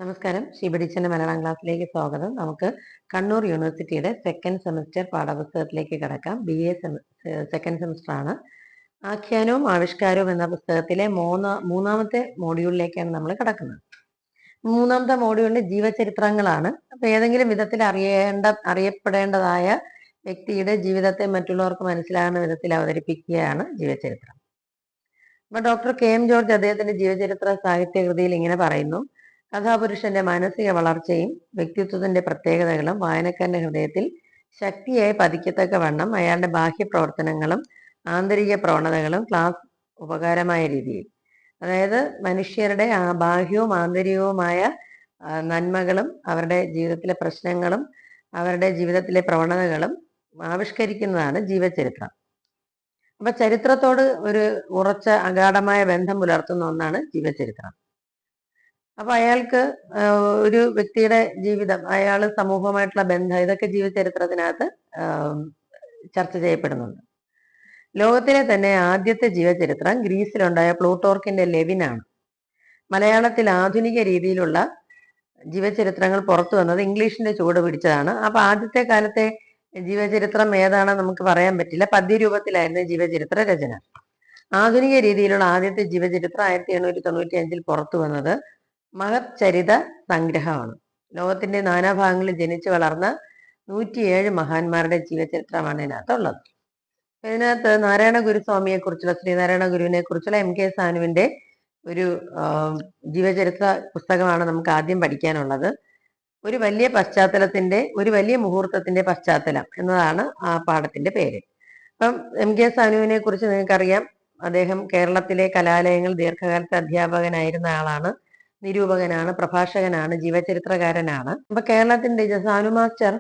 നമസ്കാരം. ഷീബ മലയാളം ക്ലാസ്സിലേക്ക് സ്വാഗതം. നമുക്ക് കണ്ണൂർ യൂണിവേഴ്സിറ്റിയുടെ സെക്കൻഡ് സെമസ്റ്റർ പാഠപുസ്തകത്തിലേക്ക് കടക്കാം. BA സെക്കൻഡ് സെമസ്റ്റർ ആണ്. ആഖ്യാനവും ആവിഷ്കാരവും എന്ന പുസ്തകത്തിലെ മൂന്നാമത്തെ മോഡ്യൂളിലേക്കാണ് നമ്മൾ കടക്കുന്നത്. മൂന്നാമത്തെ മോഡ്യൂളിൽ ജീവചരിത്രങ്ങളാണ്. അപ്പൊ ഏതെങ്കിലും വിധത്തിൽ അറിയപ്പെടേണ്ടതായ വ്യക്തിയുടെ ജീവിതത്തെ മറ്റുള്ളവർക്ക് മനസ്സിലാകുന്ന വിധത്തിൽ അവതരിപ്പിക്കുകയാണ് ജീവചരിത്രം. അപ്പൊ ഡോക്ടർ KM ജോർജ് അദ്ദേഹത്തിന്റെ ജീവചരിത്ര സാഹിത്യകൃതിയിൽ ഇങ്ങനെ പറയുന്നു: കഥാപുരുഷന്റെ മാനസിക വളർച്ചയും വ്യക്തിത്വത്തിന്റെ പ്രത്യേകതകളും വായനക്കാരന്റെ ഹൃദയത്തിൽ ശക്തിയായി പതിക്കത്തക്കവണ്ണം അയാളുടെ ബാഹ്യപ്രവർത്തനങ്ങളും ആന്തരിക പ്രവണതകളും ക്ലാസ് ഉപകാരമായ രീതിയിൽ, അതായത് മനുഷ്യരുടെ ബാഹ്യവും ആന്തരികവുമായ നന്മകളും അവരുടെ ജീവിതത്തിലെ പ്രശ്നങ്ങളും അവരുടെ ജീവിതത്തിലെ പ്രവണതകളും ആവിഷ്കരിക്കുന്നതാണ് ജീവചരിത്രം. അപ്പൊ ചരിത്രത്തോട് ഒരു ഉറച്ച അഗാഢമായ ബന്ധം പുലർത്തുന്ന ഒന്നാണ് ജീവചരിത്രം. അപ്പൊ അയാൾക്ക് ഒരു വ്യക്തിയുടെ ജീവിതം, അയാൾ സമൂഹവുമായിട്ടുള്ള ബന്ധം, ഇതൊക്കെ ജീവചരിത്രത്തിനകത്ത് ചർച്ച ചെയ്യപ്പെടുന്നുണ്ട്. ലോകത്തിലെ തന്നെ ആദ്യത്തെ ജീവചരിത്രം ഗ്രീസിലുണ്ടായ പ്ലൂട്ടോർക്കിന്റെ ലെവിനാണ്. മലയാളത്തിൽ ആധുനിക രീതിയിലുള്ള ജീവചരിത്രങ്ങൾ പുറത്തു വന്നത് ഇംഗ്ലീഷിന്റെ ചുവട് പിടിച്ചതാണ്. അപ്പൊ ആദ്യത്തെ കാലത്തെ ജീവചരിത്രം ഏതാണെന്ന് നമുക്ക് പറയാൻ പറ്റില്ല. പദ്യരൂപത്തിലായിരുന്നു ജീവചരിത്ര രചന. ആധുനിക രീതിയിലുള്ള ആദ്യത്തെ ജീവചരിത്രം 1895 പുറത്തു വന്നത് മഹത് ചരിത സംഗ്രഹമാണ്. ലോകത്തിന്റെ നാനാഭാഗങ്ങളിൽ ജനിച്ചു വളർന്ന 107 മഹാന്മാരുടെ ജീവചരിത്രമാണ് ഇതിനകത്തുള്ളത്. ഇതിനകത്ത് നാരായണ ഗുരുസ്വാമിയെ കുറിച്ചുള്ള, ശ്രീനാരായണ ഗുരുവിനെ കുറിച്ചുള്ള MK സാനുവിന്റെ ഒരു ജീവചരിത്ര പുസ്തകമാണ് നമുക്ക് ആദ്യം പഠിക്കാനുള്ളത്. ഒരു വലിയ പശ്ചാത്തലത്തിന്റെ, ഒരു വലിയ മുഹൂർത്തത്തിന്റെ പശ്ചാത്തലം എന്നതാണ് ആ പാഠത്തിന്റെ പേര്. അപ്പം MK സാനുവിനെ കുറിച്ച് നിങ്ങൾക്കറിയാം. അദ്ദേഹം കേരളത്തിലെ കലാലയങ്ങൾ ദീർഘകാലത്തെ അധ്യാപകനായിരുന്ന ആളാണ്, നിരൂപകനാണ്, പ്രഭാഷകനാണ്, ജീവചരിത്രകാരനാണ്. അപ്പൊ കേരളത്തിന്റെ സാനു മാസ്റ്റർ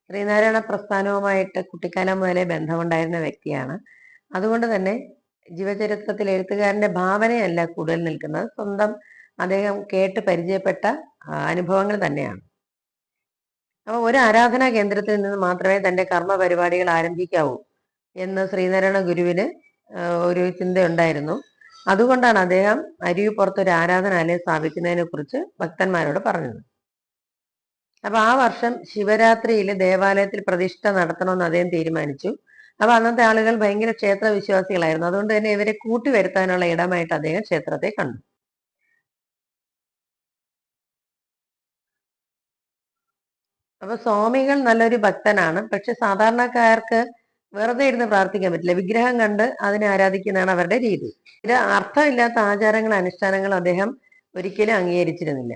ശ്രീനാരായണ പ്രസ്ഥാനവുമായിട്ട് കുട്ടിക്കാലം മുതലേ ബന്ധമുണ്ടായിരുന്ന വ്യക്തിയാണ്. അതുകൊണ്ട് തന്നെ ജീവചരിത്രത്തിൽ എഴുത്തുകാരന്റെ ഭാവനയല്ല കൂടുതൽ നിൽക്കുന്നത്, സ്വന്തം അദ്ദേഹം കേട്ട് പരിചയപ്പെട്ട അനുഭവങ്ങൾ തന്നെയാണ്. അപ്പൊ ഒരു ആരാധനാ കേന്ദ്രത്തിൽ നിന്ന് മാത്രമേ തന്റെ കർമ്മ പരിപാടികൾ ആരംഭിക്കാവൂ എന്ന് ശ്രീനാരായണ ഗുരുവിന് ഒരു ചിന്തയുണ്ടായിരുന്നു. അതുകൊണ്ടാണ് അദ്ദേഹം അരുവിപ്പുറത്ത് ഒരു ആരാധനാലയം സ്ഥാപിക്കുന്നതിനെ കുറിച്ച് ഭക്തന്മാരോട് പറഞ്ഞത്. അപ്പൊ ആ വർഷം ശിവരാത്രിയിൽ ദേവാലയത്തിൽ പ്രതിഷ്ഠ നടത്തണമെന്ന് അദ്ദേഹം തീരുമാനിച്ചു. അപ്പൊ അന്നത്തെ ആളുകൾ ഭയങ്കര ക്ഷേത്ര വിശ്വാസികളായിരുന്നു. അതുകൊണ്ട് തന്നെ ഇവരെ കൂട്ടിവരുത്താനുള്ള ഇടമായിട്ട് അദ്ദേഹം ക്ഷേത്രത്തെ കണ്ടു. അപ്പൊ സ്വാമികൾ നല്ലൊരു ഭക്തനാണ്. പക്ഷെ സാധാരണക്കാർക്ക് വെറുതെ ഇരുന്ന് പ്രാർത്ഥിക്കാൻ പറ്റില്ല. വിഗ്രഹം കണ്ട് അതിനെ ആരാധിക്കുന്നതാണ് അവരുടെ രീതി. ഇത് അർത്ഥമില്ലാത്ത ആചാരങ്ങളും അനുഷ്ഠാനങ്ങളും അദ്ദേഹം ഒരിക്കലും അംഗീകരിച്ചിരുന്നില്ല.